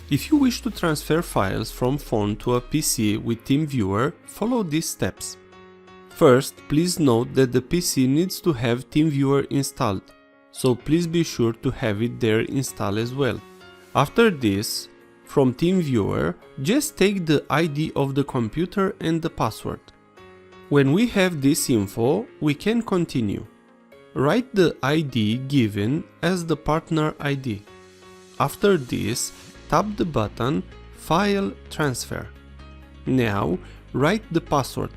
If you wish to transfer files from phone to a PC with Teamviewer, follow these steps. First, please note that the PC needs to have Teamviewer installed, so please be sure to have it there installed as well. After this, from Teamviewer, just take the ID of the computer and the password. When we have this info, we can continue. Write the ID given as the partner ID. After this, tap the button File Transfer. Now, write the password.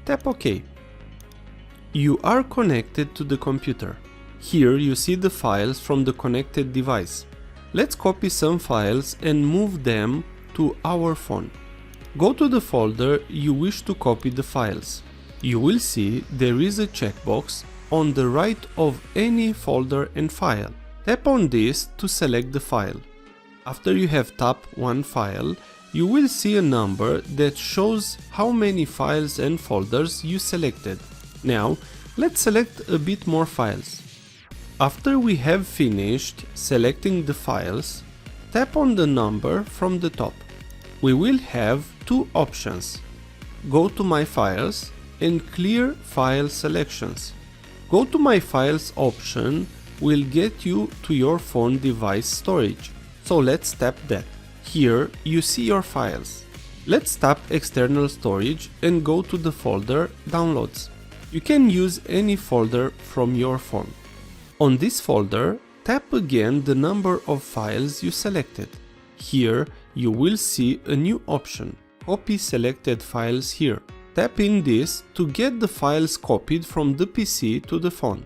Tap OK. You are connected to the computer. Here you see the files from the connected device. Let's copy some files and move them to our phone. Go to the folder you wish to copy the files. You will see there is a checkbox on the right of any folder and file. Tap on this to select the file. After you have tapped one file, you will see a number that shows how many files and folders you selected. Now, let's select a bit more files. After we have finished selecting the files, tap on the number from the top. We will have two options. Go to My Files and Clear File Selections. Go to My Files option will get you to your phone device storage. So let's tap that. Here you see your files. Let's tap External Storage and go to the folder Downloads. You can use any folder from your phone. On this folder, tap again the number of files you selected. Here you will see a new option, Copy Selected Files here. Tap in this to get the files copied from the PC to the phone.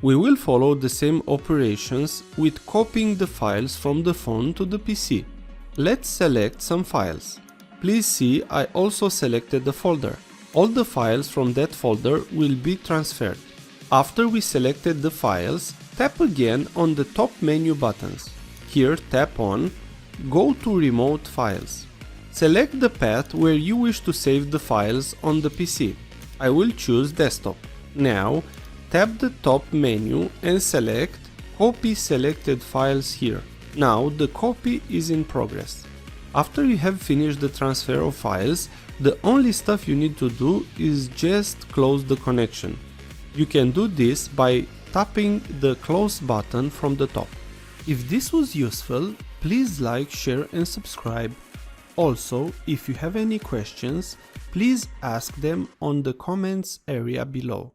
We will follow the same operations with copying the files from the phone to the PC. Let's select some files. Please see I also selected the folder. All the files from that folder will be transferred. After we selected the files, tap again on the top menu buttons. Here tap on Go to Remote Files. Select the path where you wish to save the files on the PC. I will choose Desktop. Now, tap the top menu and select Copy Selected Files here. Now the copy is in progress. After you have finished the transfer of files, the only stuff you need to do is just close the connection. You can do this by tapping the Close button from the top. If this was useful, please like, share and subscribe. Also, if you have any questions, please ask them on the comments area below.